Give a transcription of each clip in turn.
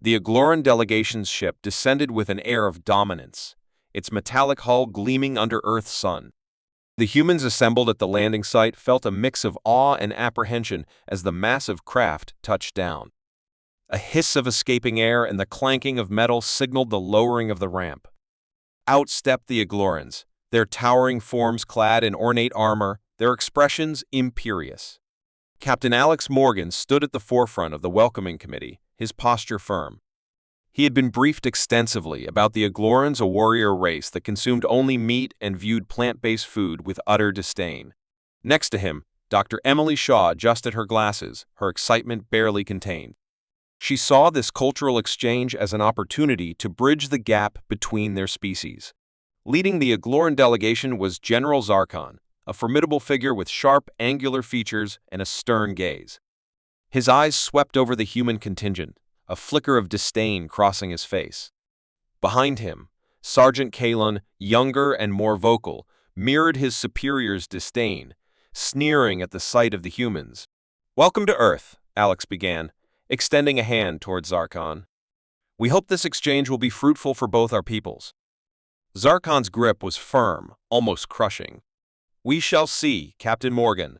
The Agloran delegation's ship descended with an air of dominance, its metallic hull gleaming under Earth's sun. The humans assembled at the landing site felt a mix of awe and apprehension as the massive craft touched down. A hiss of escaping air and the clanking of metal signaled the lowering of the ramp. Out stepped the Aglorans, their towering forms clad in ornate armor, their expressions imperious. Captain Alex Morgan stood at the forefront of the welcoming committee, his posture firm. He had been briefed extensively about the Aglorans, a warrior race that consumed only meat and viewed plant-based food with utter disdain. Next to him, Dr. Emily Shaw adjusted her glasses, her excitement barely contained. She saw this cultural exchange as an opportunity to bridge the gap between their species. Leading the Agloran delegation was General Zarkon, a formidable figure with sharp, angular features and a stern gaze. His eyes swept over the human contingent, a flicker of disdain crossing his face. Behind him, Sergeant Kalon, younger and more vocal, mirrored his superior's disdain, sneering at the sight of the humans. "Welcome to Earth," Alex began, extending a hand towards Zarkon. "We hope this exchange will be fruitful for both our peoples." Zarkon's grip was firm, almost crushing. "We shall see, Captain Morgan."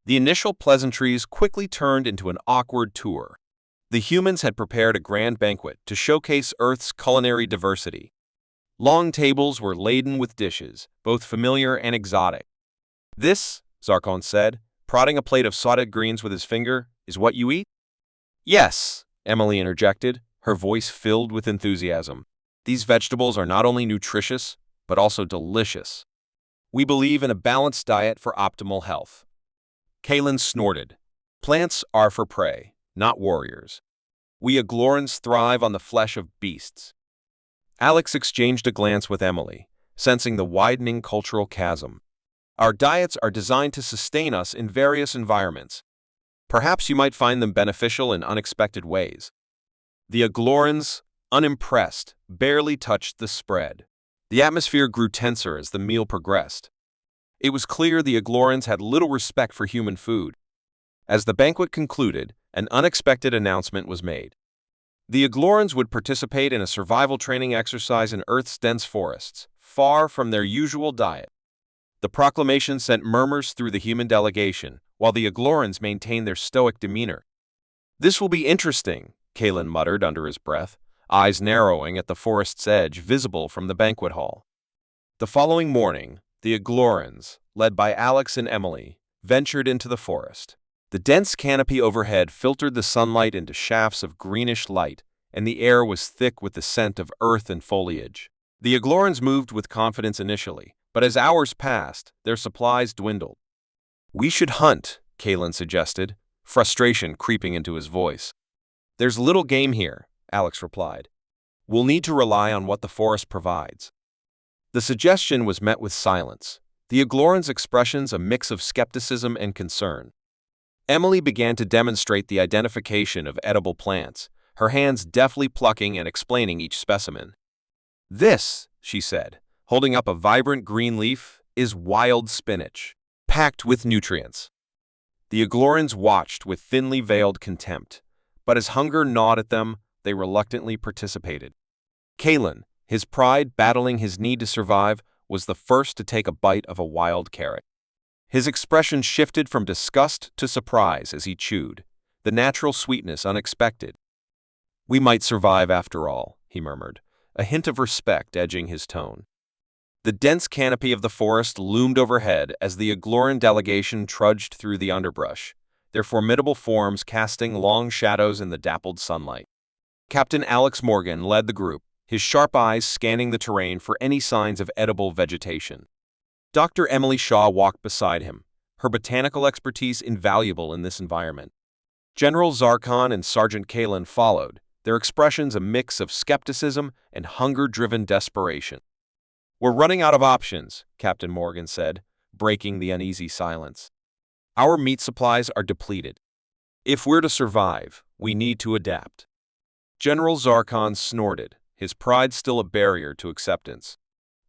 The initial pleasantries quickly turned into an awkward tour. The humans had prepared a grand banquet to showcase Earth's culinary diversity. Long tables were laden with dishes, both familiar and exotic. "This," Zarkon said, prodding a plate of sautéed greens with his finger, "is what you eat?" "Yes," Emily interjected, her voice filled with enthusiasm. "These vegetables are not only nutritious, but also delicious. We believe in a balanced diet for optimal health." Kalon snorted. "Plants are for prey, not warriors. We Aglorans thrive on the flesh of beasts." Alex exchanged a glance with Emily, sensing the widening cultural chasm. "Our diets are designed to sustain us in various environments. Perhaps you might find them beneficial in unexpected ways." The Aglorans, unimpressed, barely touched the spread. The atmosphere grew tenser as the meal progressed. It was clear the Aglorans had little respect for human food. As the banquet concluded, an unexpected announcement was made. The Aglorans would participate in a survival training exercise in Earth's dense forests, far from their usual diet. The proclamation sent murmurs through the human delegation, while the Aglorans maintained their stoic demeanor. "This will be interesting," Kalon muttered under his breath, eyes narrowing at the forest's edge visible from the banquet hall. The following morning, the Aglorans, led by Alex and Emily, ventured into the forest. The dense canopy overhead filtered the sunlight into shafts of greenish light, and the air was thick with the scent of earth and foliage. The Aglorans moved with confidence initially, but as hours passed, their supplies dwindled. "We should hunt," Kalon suggested, frustration creeping into his voice. "There's little game here," Alex replied. "We'll need to rely on what the forest provides." The suggestion was met with silence, the Aglorans' expressions a mix of skepticism and concern. Emily began to demonstrate the identification of edible plants, her hands deftly plucking and explaining each specimen. "This," she said, holding up a vibrant green leaf, "is wild spinach, packed with nutrients." The Aglorans watched with thinly veiled contempt, but as hunger gnawed at them, they reluctantly participated. Kalon, his pride battling his need to survive, was the first to take a bite of a wild carrot. His expression shifted from disgust to surprise as he chewed, the natural sweetness unexpected. "We might survive after all," he murmured, a hint of respect edging his tone. The dense canopy of the forest loomed overhead as the Agloran delegation trudged through the underbrush, their formidable forms casting long shadows in the dappled sunlight. Captain Alex Morgan led the group, his sharp eyes scanning the terrain for any signs of edible vegetation. Dr. Emily Shaw walked beside him, her botanical expertise invaluable in this environment. General Zarkon and Sergeant Kalon followed, their expressions a mix of skepticism and hunger-driven desperation. "We're running out of options," Captain Morgan said, breaking the uneasy silence. "Our meat supplies are depleted. If we're to survive, we need to adapt." General Zarkon snorted, his pride still a barrier to acceptance.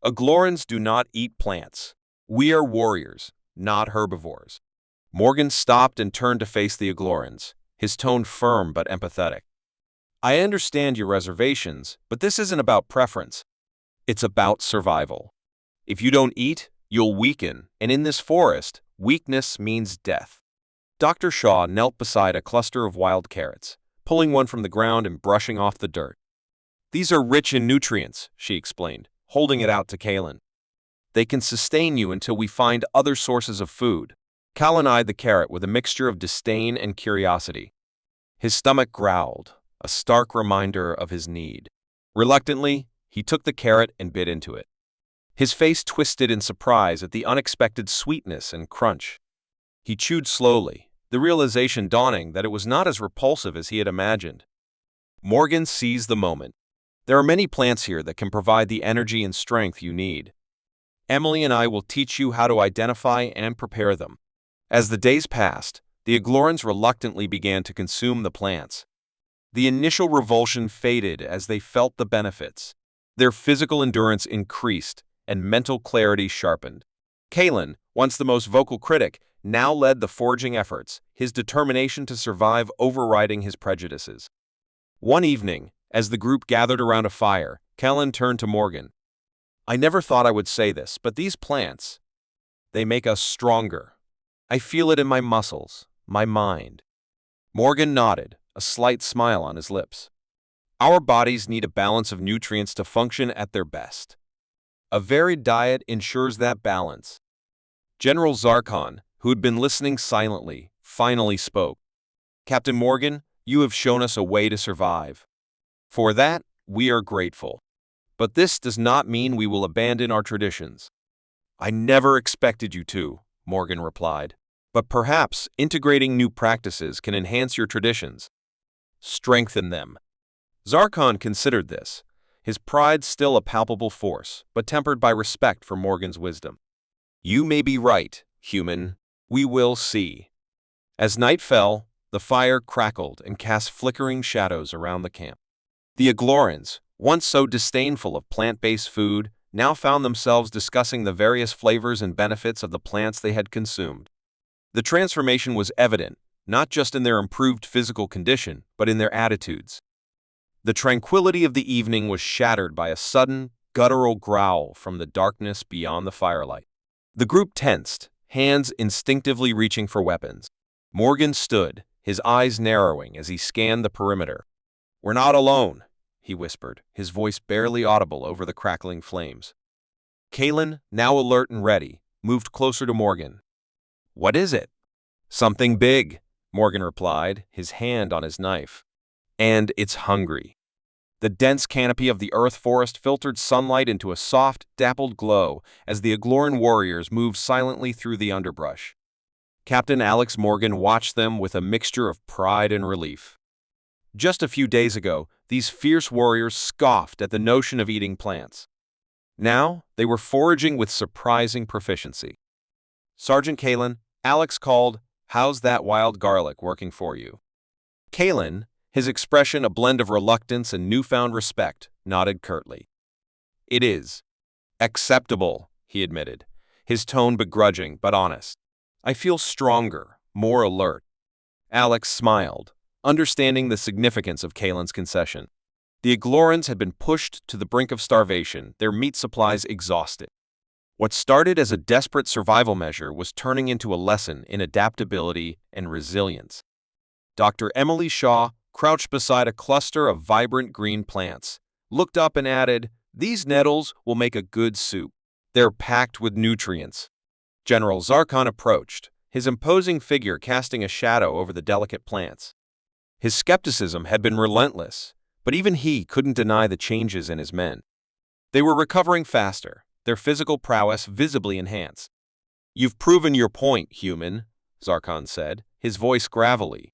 "Aglorans do not eat plants. We are warriors, not herbivores." Morgan stopped and turned to face the Aglorans, his tone firm but empathetic. I understand your reservations, but this isn't about preference. It's about survival. If you don't eat, you'll weaken, and in this forest, weakness means death. Dr. Shaw knelt beside a cluster of wild carrots, pulling one from the ground and brushing off the dirt. These are rich in nutrients, she explained, holding it out to Kalen. They can sustain you until we find other sources of food. Kalen eyed the carrot with a mixture of disdain and curiosity. His stomach growled, a stark reminder of his need. Reluctantly, he took the carrot and bit into it. His face twisted in surprise at the unexpected sweetness and crunch. He chewed slowly, the realization dawning that it was not as repulsive as he had imagined. Morgan seized the moment. There are many plants here that can provide the energy and strength you need. Emily and I will teach you how to identify and prepare them. As the days passed, the Aglorans reluctantly began to consume the plants. The initial revulsion faded as they felt the benefits. Their physical endurance increased, and mental clarity sharpened. Kalen, once the most vocal critic, now led the foraging efforts, his determination to survive overriding his prejudices. One evening, as the group gathered around a fire, Kalen turned to Morgan. I never thought I would say this, but these plants, they make us stronger. I feel it in my muscles, my mind. Morgan nodded, a slight smile on his lips. Our bodies need a balance of nutrients to function at their best. A varied diet ensures that balance. General Zarkon, who had been listening silently, finally spoke. Captain Morgan, you have shown us a way to survive. For that, we are grateful. But this does not mean we will abandon our traditions. I never expected you to, Morgan replied. But perhaps integrating new practices can enhance your traditions. Strengthen them. Zarkon considered this, his pride still a palpable force, but tempered by respect for Morgan's wisdom. You may be right, human. We will see. As night fell, the fire crackled and cast flickering shadows around the camp. The Aglorans, once so disdainful of plant-based food, now found themselves discussing the various flavors and benefits of the plants they had consumed. The transformation was evident, not just in their improved physical condition, but in their attitudes. The tranquility of the evening was shattered by a sudden, guttural growl from the darkness beyond the firelight. The group tensed, hands instinctively reaching for weapons. Morgan stood, his eyes narrowing as he scanned the perimeter. We're not alone, he whispered, his voice barely audible over the crackling flames. Kalen, now alert and ready, moved closer to Morgan. What is it? Something big, Morgan replied, his hand on his knife. And it's hungry. The dense canopy of the earth forest filtered sunlight into a soft, dappled glow as the Agloran warriors moved silently through the underbrush. Captain Alex Morgan watched them with a mixture of pride and relief. Just a few days ago, these fierce warriors scoffed at the notion of eating plants. Now, they were foraging with surprising proficiency. Sergeant Kalen, Alex called, "How's that wild garlic working for you?" Kalen, his expression a blend of reluctance and newfound respect, nodded curtly. It is acceptable, he admitted, his tone begrudging but honest. I feel stronger, more alert. Alex smiled, understanding the significance of Kalen's concession. The Aglorans had been pushed to the brink of starvation, their meat supplies exhausted. What started as a desperate survival measure was turning into a lesson in adaptability and resilience. Dr. Emily Shaw crouched beside a cluster of vibrant green plants, looked up and added, "These nettles will make a good soup. They're packed with nutrients." General Zarkon approached, his imposing figure casting a shadow over the delicate plants. His skepticism had been relentless, but even he couldn't deny the changes in his men. They were recovering faster, their physical prowess visibly enhanced. You've proven your point, human, Zarkon said, his voice gravelly.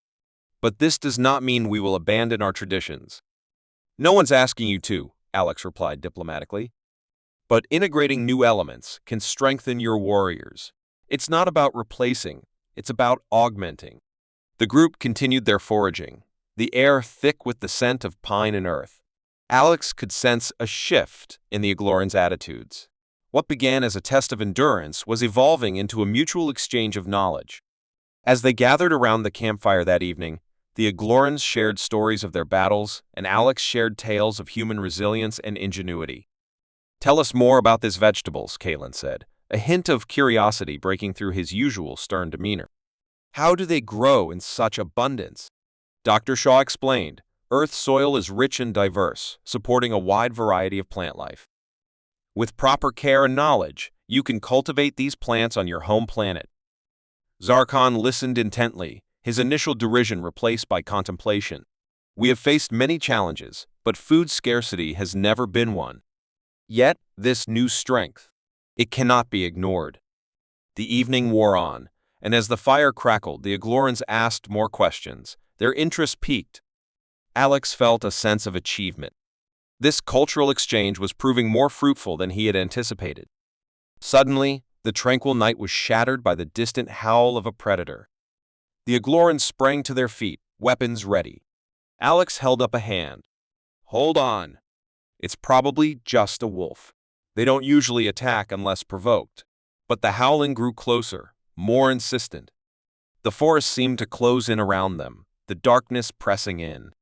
But this does not mean we will abandon our traditions. No one's asking you to, Alex replied diplomatically. But integrating new elements can strengthen your warriors. It's not about replacing, it's about augmenting. The group continued their foraging, the air thick with the scent of pine and earth. Alex could sense a shift in the Aglorans' attitudes. What began as a test of endurance was evolving into a mutual exchange of knowledge. As they gathered around the campfire that evening, The Aglorans shared stories of their battles, and Alex shared tales of human resilience and ingenuity. "Tell us more about these vegetables," Kalen said, a hint of curiosity breaking through his usual stern demeanor. "How do they grow in such abundance?" Dr. Shaw explained, "Earth's soil is rich and diverse, supporting a wide variety of plant life. With proper care and knowledge, you can cultivate these plants on your home planet." Zarkon listened intently, his initial derision replaced by contemplation. "We have faced many challenges, but food scarcity has never been one. Yet, this new strength, it cannot be ignored." The evening wore on, and as the fire crackled, the Aglorans asked more questions. Their interest piqued. Alex felt a sense of achievement. This cultural exchange was proving more fruitful than he had anticipated. Suddenly, the tranquil night was shattered by the distant howl of a predator. The Aglorans sprang to their feet, weapons ready. Alex held up a hand. "Hold on. It's probably just a wolf. They don't usually attack unless provoked." But the howling grew closer, more insistent. The forest seemed to close in around them, the darkness pressing in.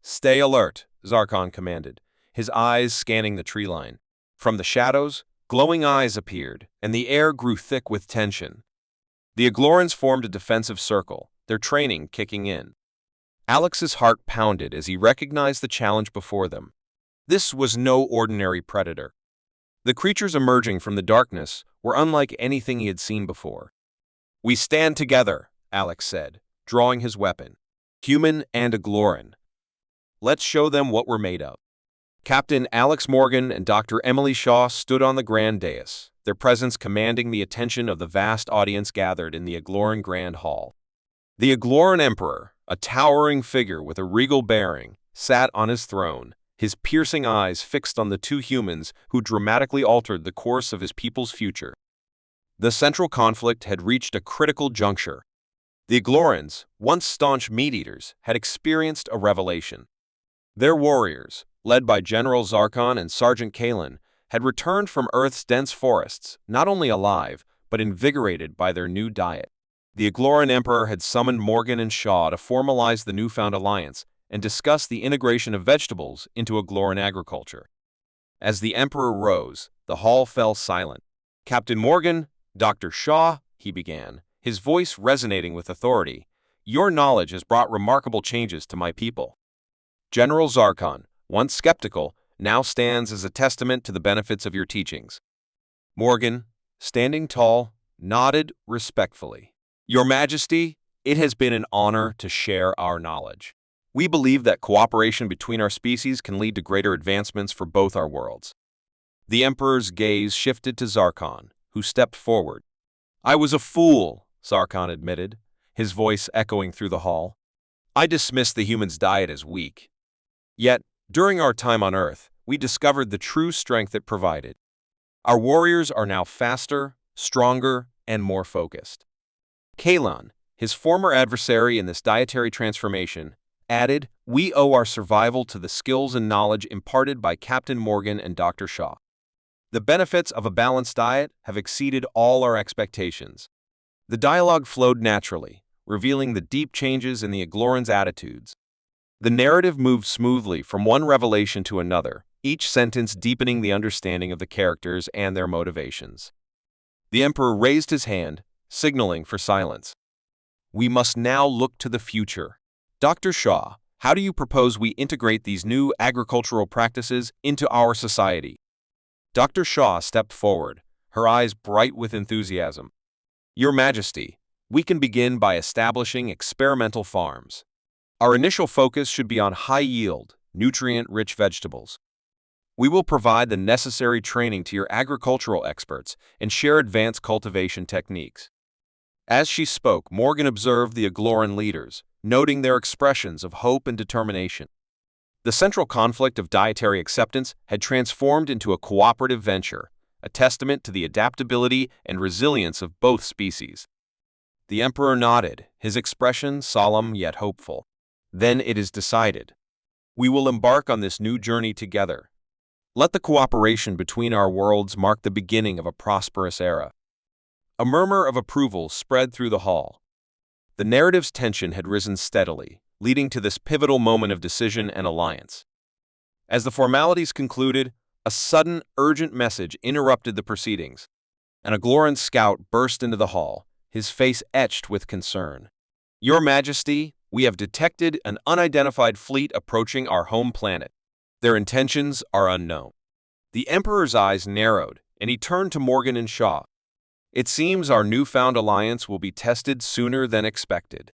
"Stay alert," Zarkon commanded, his eyes scanning the tree line. From the shadows, glowing eyes appeared, and the air grew thick with tension. The Aglorans formed a defensive circle, their training kicking in. Alex's heart pounded as he recognized the challenge before them. This was no ordinary predator. The creatures emerging from the darkness were unlike anything he had seen before. "We stand together," Alex said, drawing his weapon. "Human and Agloran. Let's show them what we're made of." Captain Alex Morgan and Dr. Emily Shaw stood on the grand dais, their presence commanding the attention of the vast audience gathered in the Agloran Grand Hall. The Agloran Emperor, a towering figure with a regal bearing, sat on his throne, his piercing eyes fixed on the two humans who dramatically altered the course of his people's future. The central conflict had reached a critical juncture. The Aglorans, once staunch meat-eaters, had experienced a revelation. Their warriors, led by General Zarkon and Sergeant Kalen, had returned from Earth's dense forests, not only alive, but invigorated by their new diet. The Agloran Emperor had summoned Morgan and Shaw to formalize the newfound alliance and discuss the integration of vegetables into Agloran agriculture. As the Emperor rose, the hall fell silent. "Captain Morgan, Dr. Shaw," he began, his voice resonating with authority, "your knowledge has brought remarkable changes to my people. General Zarkon, once skeptical, now stands as a testament to the benefits of your teachings." Morgan, standing tall, nodded respectfully. "Your Majesty, it has been an honor to share our knowledge. We believe that cooperation between our species can lead to greater advancements for both our worlds." The Emperor's gaze shifted to Zarkon, who stepped forward. "I was a fool," Zarkon admitted, his voice echoing through the hall. "I dismissed the human's diet as weak. Yet, during our time on Earth, we discovered the true strength it provided. Our warriors are now faster, stronger, and more focused." Kalon, his former adversary in this dietary transformation, added, "We owe our survival to the skills and knowledge imparted by Captain Morgan and Dr. Shaw. The benefits of a balanced diet have exceeded all our expectations." The dialogue flowed naturally, revealing the deep changes in the Aglorans' attitudes. The narrative moved smoothly from one revelation to another, each sentence deepening the understanding of the characters and their motivations. The Emperor raised his hand, signaling for silence. "We must now look to the future. Dr. Shaw, how do you propose we integrate these new agricultural practices into our society?" Dr. Shaw stepped forward, her eyes bright with enthusiasm. "Your Majesty, we can begin by establishing experimental farms. Our initial focus should be on high-yield, nutrient-rich vegetables. We will provide the necessary training to your agricultural experts and share advanced cultivation techniques." As she spoke, Morgan observed the Agloran leaders, noting their expressions of hope and determination. The central conflict of dietary acceptance had transformed into a cooperative venture, a testament to the adaptability and resilience of both species. The Emperor nodded, his expression solemn yet hopeful. "Then it is decided. We will embark on this new journey together. Let the cooperation between our worlds mark the beginning of a prosperous era." A murmur of approval spread through the hall. The narrative's tension had risen steadily, leading to this pivotal moment of decision and alliance. As the formalities concluded, a sudden, urgent message interrupted the proceedings. An Agloran scout burst into the hall, his face etched with concern. "Your Majesty, we have detected an unidentified fleet approaching our home planet. Their intentions are unknown." The Emperor's eyes narrowed, and he turned to Morgan and Shaw. "It seems our newfound alliance will be tested sooner than expected."